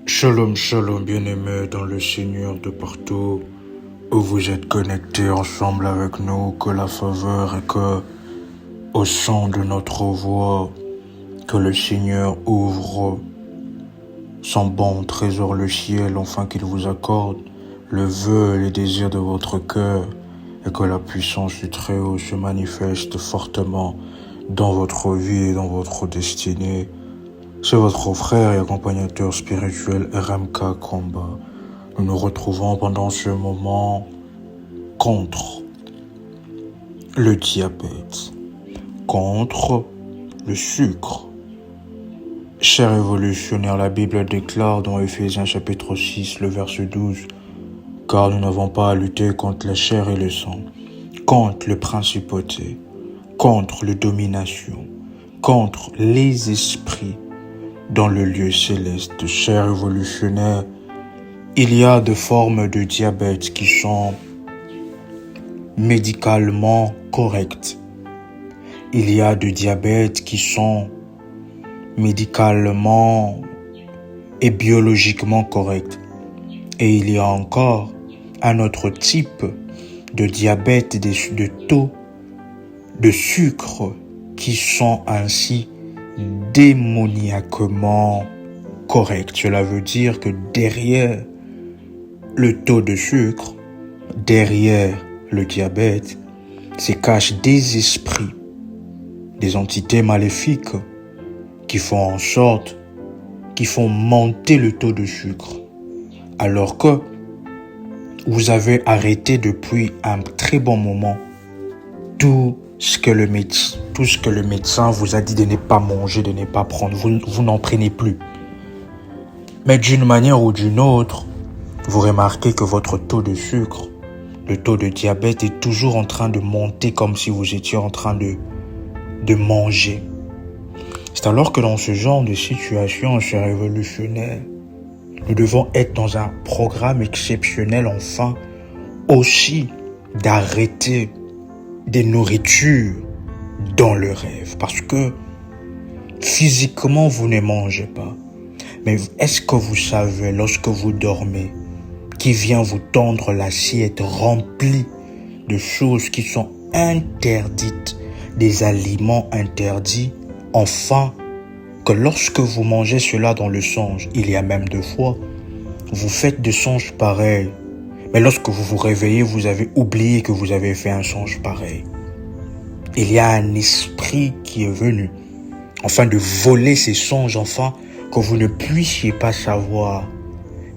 Shalom, shalom, bien-aimés dans le Seigneur de partout où vous êtes connectés ensemble avec nous, que la faveur et que, au son de notre voix, que le Seigneur ouvre son bon trésor, le ciel, afin qu'il vous accorde le vœu et les désirs de votre cœur et que la puissance du Très-Haut se manifeste fortement dans votre vie et dans votre destinée. C'est votre frère et accompagnateur spirituel RMK Combat. Nous nous retrouvons pendant ce moment contre le diabète, contre le sucre. Chers révolutionnaires, la Bible déclare dans Éphésiens chapitre 6, le verset 12, « Car nous n'avons pas à lutter contre la chair et le sang, contre les principautés, contre les dominations, contre les esprits, dans le lieu céleste. » Chers révolutionnaires, il y a des formes de diabète qui sont médicalement correctes. Il y a des diabètes qui sont médicalement et biologiquement corrects. Et il y a encore un autre type de diabète, de taux de sucre qui sont ainsi démoniaquement correct. Cela veut dire que derrière le taux de sucre, derrière le diabète, se cachent des esprits, des entités maléfiques qui font en sorte, qui font monter le taux de sucre. Alors que vous avez arrêté depuis un très bon moment tout ce que le médecin vous a dit de ne pas manger, de ne pas prendre, vous n'en prenez plus. Mais d'une manière ou d'une autre, vous remarquez que votre taux de sucre, le taux de diabète est toujours en train de monter comme si vous étiez en train de manger. C'est alors que dans ce genre de situation, chers révolutionnaires, nous devons être dans un programme exceptionnel, enfin, aussi d'arrêter des nourritures dans le rêve. Parce que physiquement, vous ne mangez pas. Mais est-ce que vous savez, lorsque vous dormez, qui vient vous tendre l'assiette remplie de choses qui sont interdites, des aliments interdits, enfin, que lorsque vous mangez cela dans le songe, il y a même 2 fois, vous faites des songes pareils. Mais lorsque vous vous réveillez, vous avez oublié que vous avez fait un songe pareil. Il y a un esprit qui est venu, afin de voler ces songes, enfin, que vous ne puissiez pas savoir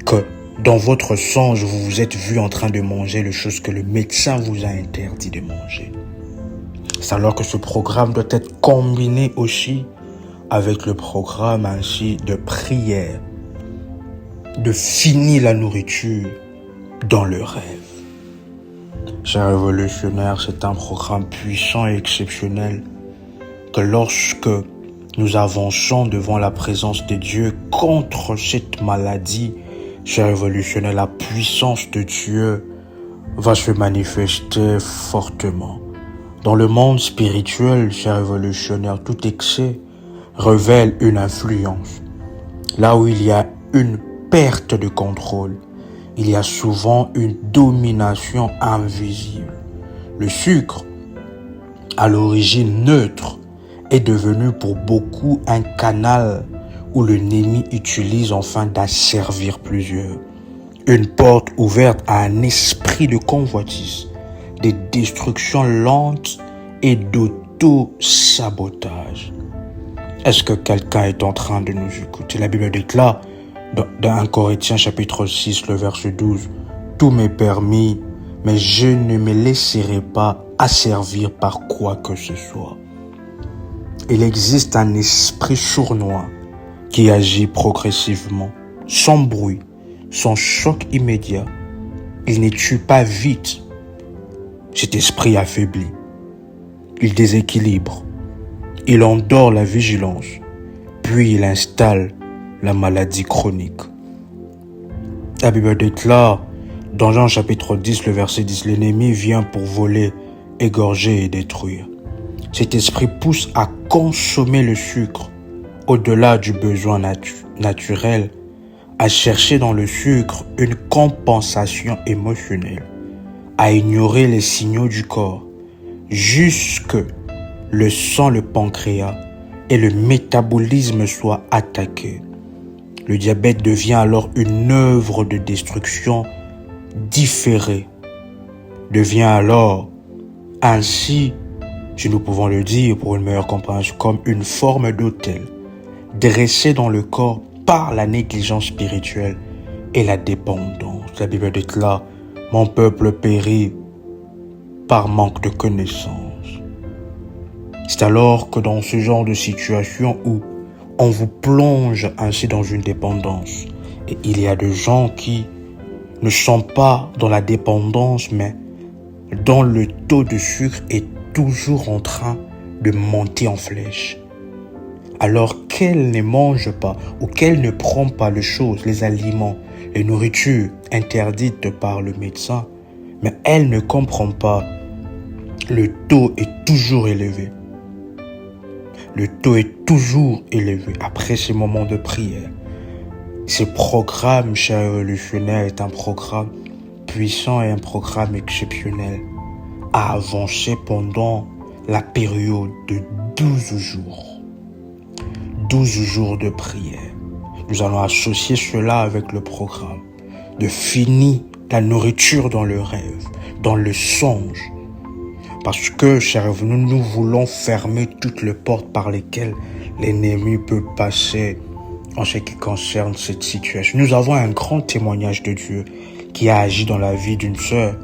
que dans votre songe, vous vous êtes vu en train de manger les choses que le médecin vous a interdit de manger. C'est alors que ce programme doit être combiné aussi avec le programme ainsi de prière, de finir la nourriture dans le rêve. Chers révolutionnaires, c'est un programme puissant et exceptionnel que lorsque nous avançons devant la présence de Dieu contre cette maladie, chers révolutionnaires, la puissance de Dieu va se manifester fortement. Dans le monde spirituel, chers révolutionnaires, tout excès révèle une influence. Là où il y a une perte de contrôle, il y a souvent une domination invisible. Le sucre, à l'origine neutre, est devenu pour beaucoup un canal où l'ennemi utilise afin d'asservir plusieurs. Une porte ouverte à un esprit de convoitise, de destruction lente et d'auto-sabotage. Est-ce que quelqu'un est en train de nous écouter? La Bible déclare dans 1 Corinthiens chapitre 6, le verset 12, « Tout m'est permis, mais je ne me laisserai pas asservir par quoi que ce soit. » Il existe un esprit sournois qui agit progressivement, sans bruit, sans choc immédiat. Il ne tue pas vite. Cet esprit affaiblit. Il déséquilibre. Il endort la vigilance, puis il installe la maladie chronique. La Bible déclare dans Jean chapitre 10, le verset 10, « L'ennemi vient pour voler, égorger et détruire. » Cet esprit pousse à consommer le sucre au-delà du besoin naturel à chercher dans le sucre une compensation émotionnelle, à ignorer les signaux du corps, jusque le sang, le pancréas et le métabolisme soient attaqués. Le diabète devient alors une œuvre de destruction différée, devient alors ainsi, si nous pouvons le dire pour une meilleure compréhension, comme une forme d'autel dressé dans le corps par la négligence spirituelle et la dépendance. La Bible déclare: mon peuple périt par manque de connaissance. C'est alors que dans ce genre de situation où on vous plonge ainsi dans une dépendance, et il y a des gens qui ne sont pas dans la dépendance, mais dont le taux de sucre est toujours en train de monter en flèche. Alors qu'elle ne mange pas ou qu'elle ne prend pas les choses, les aliments, les nourritures interdites par le médecin, mais elle ne comprend pas, le taux est toujours élevé. Le taux est toujours élevé après ces moments de prière. Ce programme, cher révolutionnaire, est un programme puissant et un programme exceptionnel à avancer pendant la période de 12 jours. 12 jours de prière. Nous allons associer cela avec le programme de finir la nourriture dans le rêve, dans le songe. Parce que, chers, nous voulons fermer toutes les portes par lesquelles l'ennemi peut passer en ce qui concerne cette situation. Nous avons un grand témoignage de Dieu qui a agi dans la vie d'une sœur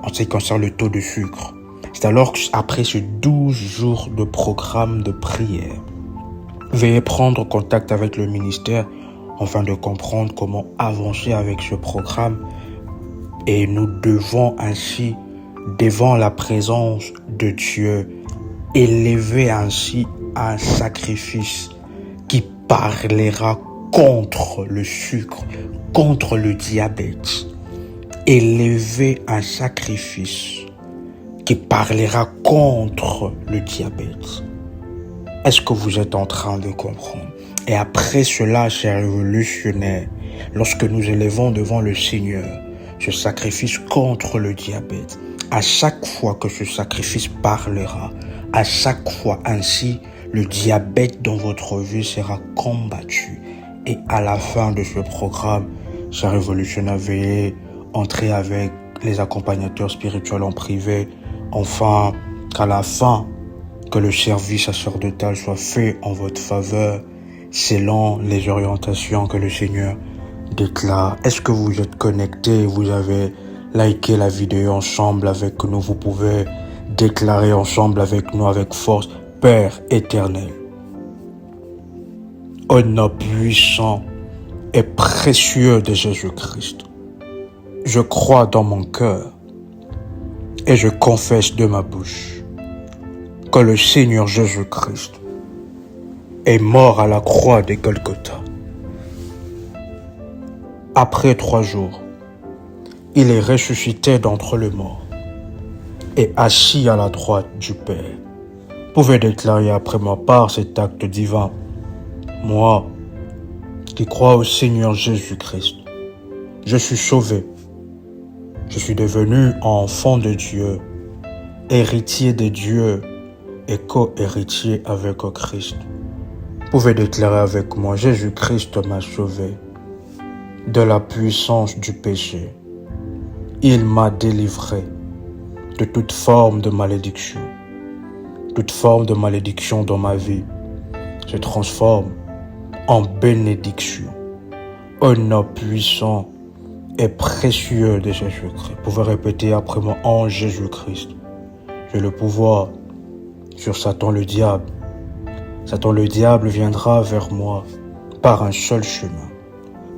en ce qui concerne le taux de sucre. C'est alors qu'après ces 12 jours de programme de prière, veuillez prendre contact avec le ministère afin de comprendre comment avancer avec ce programme. Et nous devons ainsi, devant la présence de Dieu, élever ainsi un sacrifice qui parlera contre le sucre, contre le diabète. Élever un sacrifice qui parlera contre le diabète. Est-ce que vous êtes en train de comprendre? Et après cela, chers révolutionnaires, lorsque nous élevons devant le Seigneur ce sacrifice contre le diabète, à chaque fois que ce sacrifice parlera, à chaque fois ainsi, le diabète dans votre vie sera combattu. Et à la fin de ce programme, chers révolutionnaires, veuillez entrer avec les accompagnateurs spirituels en privé, enfin qu'à la fin, que le service sacerdotal soit fait en votre faveur selon les orientations que le Seigneur déclare. Est-ce que vous êtes connectés? Vous avez liké la vidéo ensemble avec nous? Vous pouvez déclarer ensemble avec nous avec force: Père éternel, au nom puissant et précieux de Jésus-Christ, je crois dans mon cœur et je confesse de ma bouche que le Seigneur Jésus-Christ est mort à la croix de Golgotha. Après 3 jours, il est ressuscité d'entre les morts et assis à la droite du Père. Vous pouvez déclarer après moi par cet acte divin: moi qui crois au Seigneur Jésus-Christ, je suis sauvé. Je suis devenu enfant de Dieu, héritier de Dieu et co-héritier avec Christ. Vous pouvez déclarer avec moi: Jésus-Christ m'a sauvé de la puissance du péché. Il m'a délivré de toute forme de malédiction. Toute forme de malédiction dans ma vie se transforme en bénédiction. Au nom puissant et précieux de Jésus-Christ. Vous pouvez répéter après moi: en Jésus-Christ, j'ai le pouvoir sur Satan le diable. Satan le diable viendra vers moi par un seul chemin,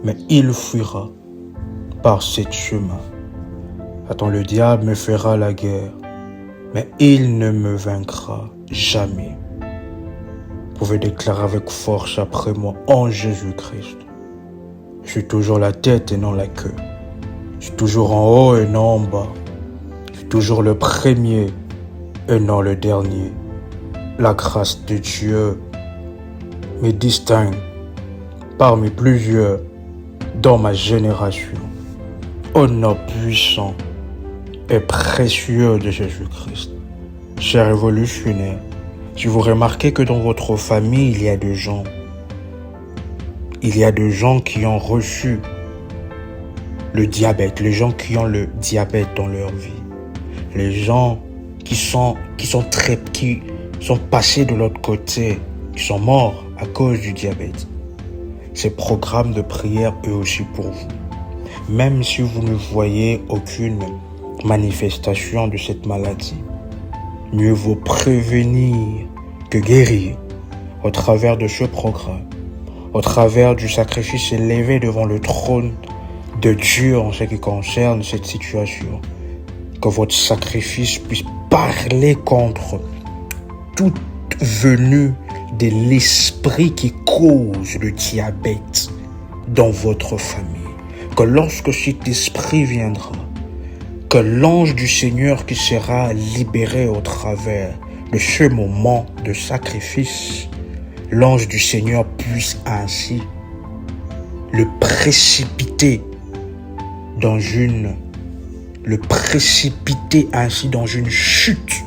mais il fuira par sept chemins. Satan le diable me fera la guerre, mais il ne me vaincra jamais. Vous pouvez déclarer avec force après moi: en Jésus-Christ, je suis toujours la tête et non la queue. Je suis toujours en haut et non en bas. Je suis toujours le premier et non le dernier. La grâce de Dieu me distingue parmi plusieurs dans ma génération. Au nom puissant et précieux de Jésus-Christ. Chers révolutionnaires, si vous remarquez que dans votre famille, il y a des gens qui ont reçu le diabète, les gens qui ont le diabète dans leur vie, les gens qui sont passés de l'autre côté, qui sont morts à cause du diabète. Ces programmes de prière, eux aussi pour vous. Même si vous ne voyez aucune manifestation de cette maladie, mieux vaut prévenir que guérir au travers de ce programme, au travers du sacrifice élevé devant le trône de Dieu en ce qui concerne cette situation. Que votre sacrifice puisse parler contre toute venue de l'esprit qui cause le diabète dans votre famille. Que lorsque cet esprit viendra, que l'ange du Seigneur qui sera libéré au travers de ce moment de sacrifice, l'ange du Seigneur puisse ainsi le précipiter dans une chute.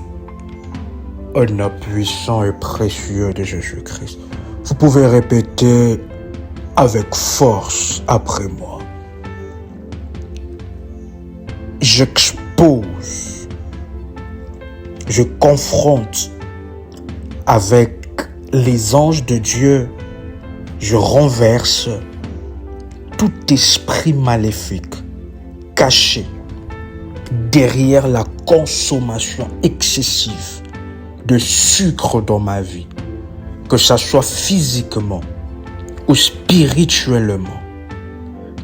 Au nom puissant et précieux de Jésus-Christ. Vous pouvez répéter avec force après moi. J'expose, je confronte avec les anges de Dieu, je renverse tout esprit maléfique caché derrière la consommation excessive de sucre dans ma vie, que ça soit physiquement ou spirituellement.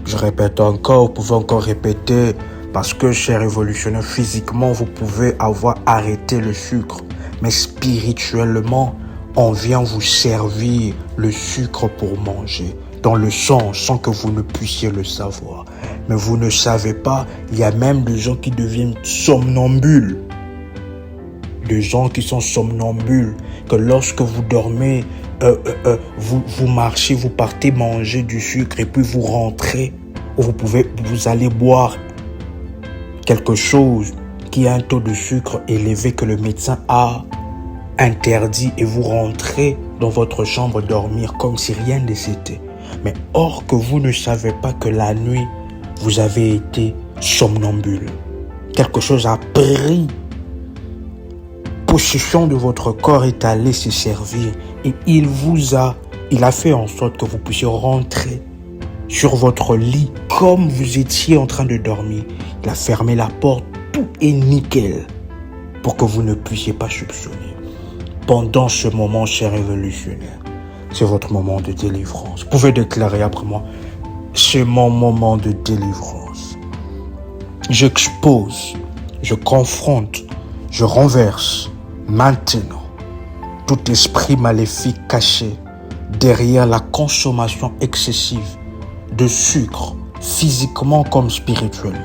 Je répète encore, vous pouvez encore répéter, parce que, chers révolutionnaires, physiquement, vous pouvez avoir arrêté le sucre, mais spirituellement, on vient vous servir le sucre pour manger, dans le sang, sans que vous ne puissiez le savoir. Mais vous ne savez pas, il y a même des gens qui deviennent somnambules. Des gens qui sont somnambules, que lorsque vous dormez, vous marchez, vous partez manger du sucre et puis vous rentrez, ou vous allez boire quelque chose qui a un taux de sucre élevé que le médecin a interdit et vous rentrez dans votre chambre dormir comme si rien ne s'était. Mais or que vous ne savez pas que la nuit, vous avez été somnambule. Quelque chose a pris possession de votre corps, est allé se servir et il a fait en sorte que vous puissiez rentrer sur votre lit comme vous étiez en train de dormir. Il a fermé la porte, tout est nickel pour que vous ne puissiez pas soupçonner. Pendant ce moment, chers révolutionnaires, c'est votre moment de délivrance. Vous pouvez déclarer après moi, c'est mon moment de délivrance. J'expose, je confronte, je renverse maintenant tout esprit maléfique caché derrière la consommation excessive de sucre, physiquement comme spirituellement.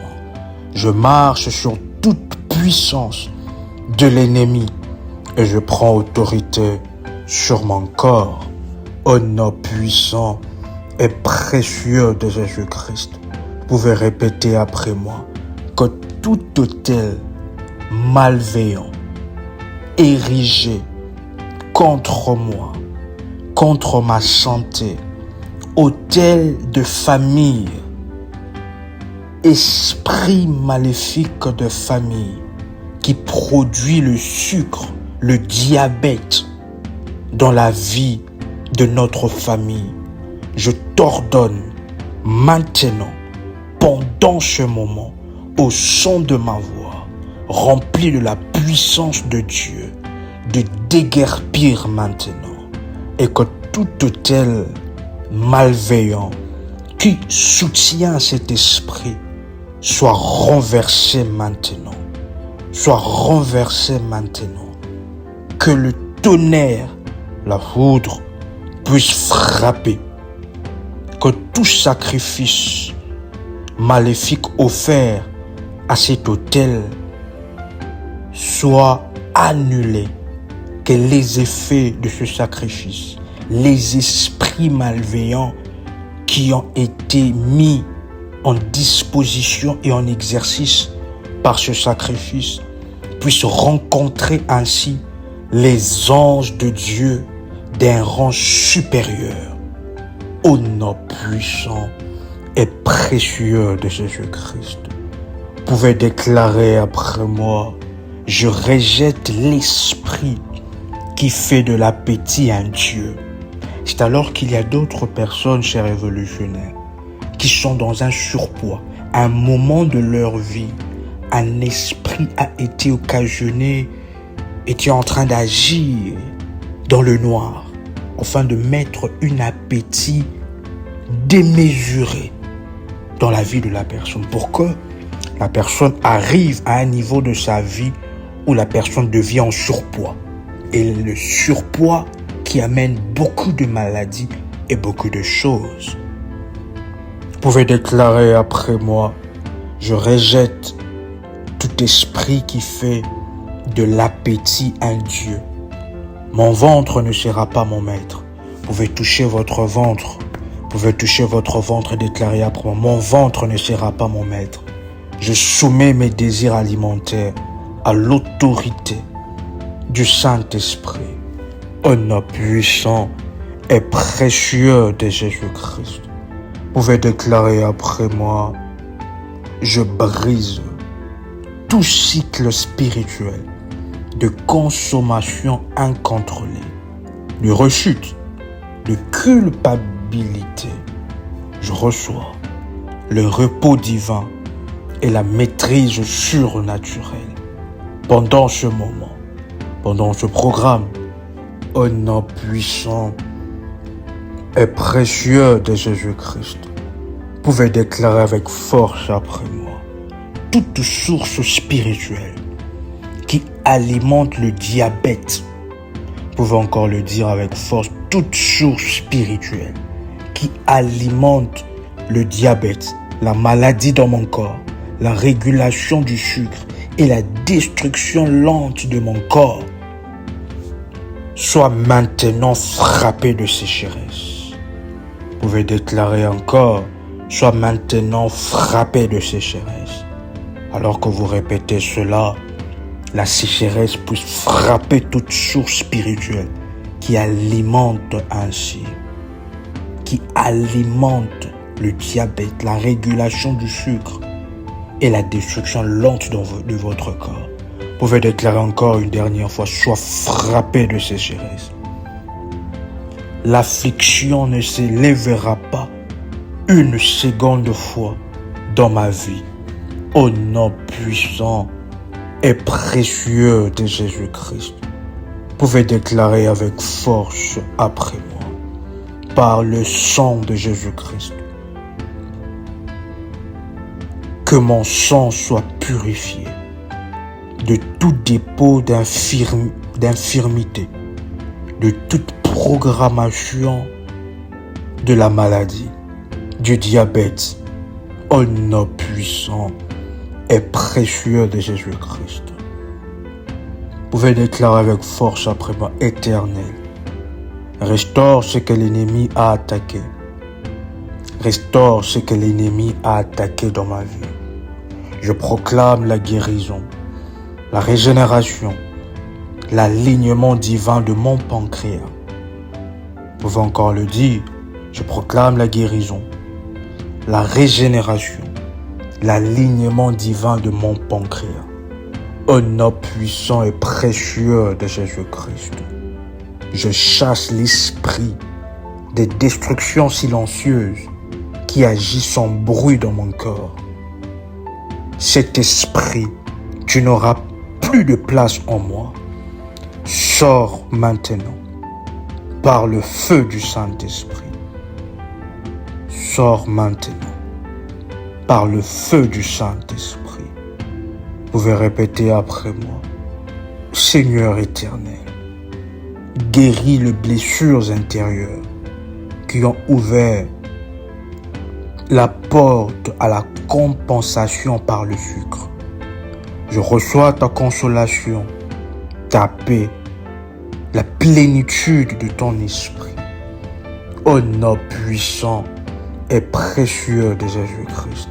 Je marche sur toute puissance de l'ennemi et je prends autorité sur mon corps au nom puissant et précieux de Jésus-Christ. Vous pouvez répéter après moi que tout autel malveillant érigé contre moi, contre ma santé, autel de famille, esprit maléfique de famille qui produit le sucre, le diabète dans la vie de notre famille. Je t'ordonne maintenant, pendant ce moment, au son de ma voix, rempli de la puissance de Dieu, de déguerpir maintenant, et que tout autel malveillant qui soutient cet esprit soit renversé maintenant. Soit renversé maintenant. Que le tonnerre, la foudre, puisse frapper. Que tout sacrifice maléfique offert à cet autel soit annulé. Que les effets de ce sacrifice, les esprits malveillants qui ont été mis en disposition et en exercice par ce sacrifice puissent rencontrer ainsi les anges de Dieu d'un rang supérieur au nom puissant et précieux de Jésus-Christ. Vous pouvez déclarer après moi: je rejette l'esprit qui fait de l'appétit un Dieu. C'est alors qu'il y a d'autres personnes, chers révolutionnaires, qui sont dans un surpoids. À un moment de leur vie, un esprit a été occasionné, était en train d'agir dans le noir, afin de mettre un appétit démesuré dans la vie de la personne, pour que la personne arrive à un niveau de sa vie où la personne devient en surpoids. Et le surpoids qui amène beaucoup de maladies et beaucoup de choses. Vous pouvez déclarer après moi: je rejette tout esprit qui fait de l'appétit un Dieu. Mon ventre ne sera pas mon maître. Vous pouvez toucher votre ventre. Vous pouvez toucher votre ventre et déclarer après moi: mon ventre ne sera pas mon maître. Je soumets mes désirs alimentaires à l'autorité du Saint-Esprit, au nom puissant et précieux de Jésus-Christ. Vous pouvez déclarer après moi: je brise tout cycle spirituel de consommation incontrôlée, de rechute, de culpabilité. Je reçois le repos divin et la maîtrise surnaturelle pendant ce moment, pendant ce programme, au nom puissant et précieux de Jésus-Christ. Vous pouvez déclarer avec force après moi: toute source spirituelle qui alimente le diabète. Vous pouvez encore le dire avec force: toute source spirituelle qui alimente le diabète, la maladie dans mon corps, la régulation du sucre et la destruction lente de mon corps, soit maintenant frappée de sécheresse. Vous pouvez déclarer encore: soit maintenant frappée de sécheresse. Alors que vous répétez cela, la sécheresse puisse frapper toute source spirituelle qui alimente ainsi, qui alimente le diabète, la régulation du sucre et la destruction lente de votre corps. Vous pouvez déclarer encore une dernière fois: soit frappé de sécheresse. L'affliction ne s'élèvera pas une seconde fois dans ma vie, au nom puissant et précieux de Jésus-Christ. Vous pouvez déclarer avec force après moi: par le sang de Jésus-Christ, que mon sang soit purifié de tout dépôt d'infirmité, de toute programmation de la maladie, du diabète, au nom puissant et précieux de Jésus-Christ. Vous pouvez déclarer avec force après moi: Éternel, restaure ce que l'ennemi a attaqué. Restaure ce que l'ennemi a attaqué dans ma vie. Je proclame la guérison, la régénération, l'alignement divin de mon pancréas. Vous pouvez encore le dire: je proclame la guérison, la régénération, l'alignement divin de mon pancréas. Au nom puissant et précieux de Jésus-Christ, je chasse l'esprit des destructions silencieuses qui agit sans bruit dans mon corps. Cet esprit, tu n'auras plus de place en moi. Sors maintenant par le feu du Saint-Esprit. Sors maintenant par le feu du Saint-Esprit. Vous pouvez répéter après moi: Seigneur éternel, guéris les blessures intérieures qui ont ouvert la porte à la compensation par le sucre. Je reçois ta consolation, ta paix, la plénitude de ton esprit. Au nom puissant et précieux de Jésus-Christ.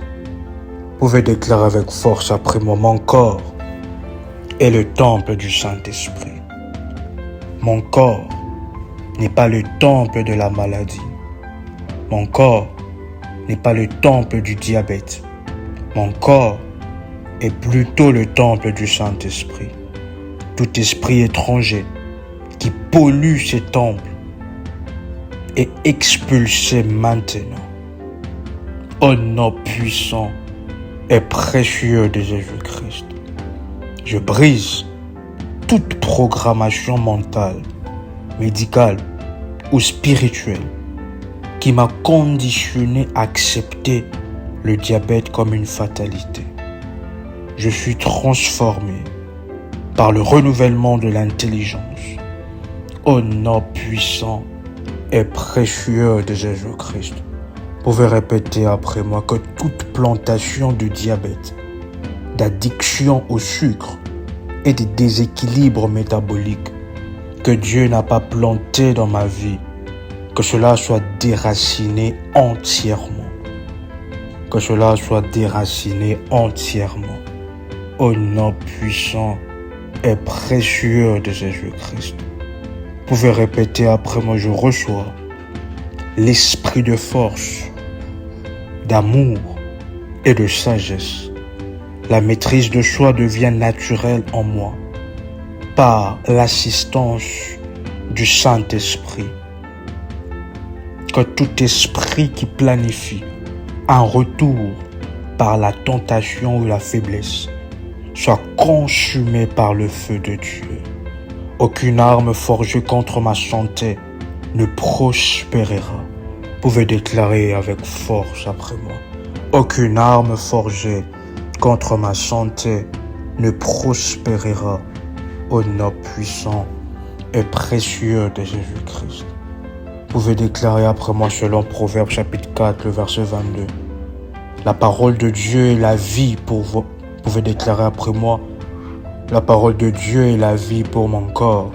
Vous pouvez déclarer avec force après moi, mon corps est le temple du Saint-Esprit. Mon corps n'est pas le temple de la maladie. Mon corps n'est pas le temple du diabète. Mon corps est plutôt le temple du Saint-Esprit. Tout esprit étranger qui pollue ces temples est expulsé maintenant. Au nom puissant et précieux de Jésus-Christ, je brise toute programmation mentale, médicale ou spirituelle qui m'a conditionné à accepter le diabète comme une fatalité. Je suis transformé par le renouvellement de l'intelligence. Au nom puissant et précieux de Jésus-Christ, vous pouvez répéter après moi que toute plantation de diabète, d'addiction au sucre et de déséquilibres métaboliques que Dieu n'a pas planté dans ma vie, que cela soit déraciné entièrement. Que cela soit déraciné entièrement. Au nom puissant et précieux de Jésus-Christ. Vous pouvez répéter après moi, je reçois l'esprit de force, d'amour et de sagesse. La maîtrise de soi devient naturelle en moi par l'assistance du Saint-Esprit. Que tout esprit qui planifie un retour par la tentation ou la faiblesse soit consumé par le feu de Dieu. Aucune arme forgée contre ma santé ne prospérera. Vous pouvez déclarer avec force après moi. Aucune arme forgée contre ma santé ne prospérera au nom puissant et précieux de Jésus-Christ. Vous pouvez déclarer après moi selon Proverbe chapitre 4, le verset 22. La parole de Dieu est la vie pour vous. Vous pouvez déclarer après moi. La parole de Dieu est la vie pour mon corps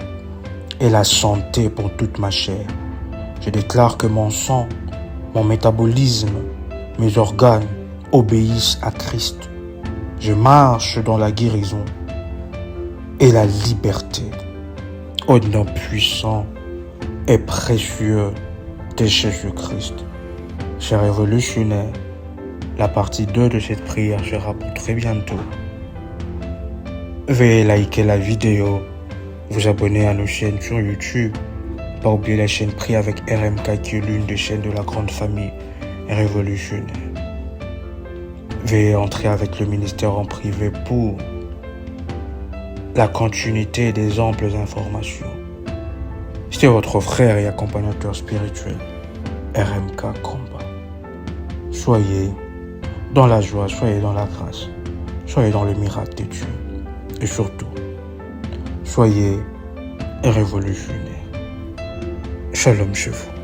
et la santé pour toute ma chair. Je déclare que mon sang, mon métabolisme, mes organes obéissent à Christ. Je marche dans la guérison et la liberté. Au nom puissant et précieux de Jésus-Christ. Chers révolutionnaires, la partie 2 de cette prière sera pour très bientôt. Veuillez liker la vidéo, vous abonner à nos chaînes sur YouTube. Pas oublier la chaîne Prie avec RMK qui est l'une des chaînes de la grande famille révolutionnaire. Veuillez entrer avec le ministère en privé pour la continuité des amples informations. C'était votre frère et accompagnateur spirituel, RMK Combat. Soyez dans la joie, soyez dans la grâce, soyez dans le miracle de Dieu. Et surtout, soyez révolutionnaires. Shalom chez vous.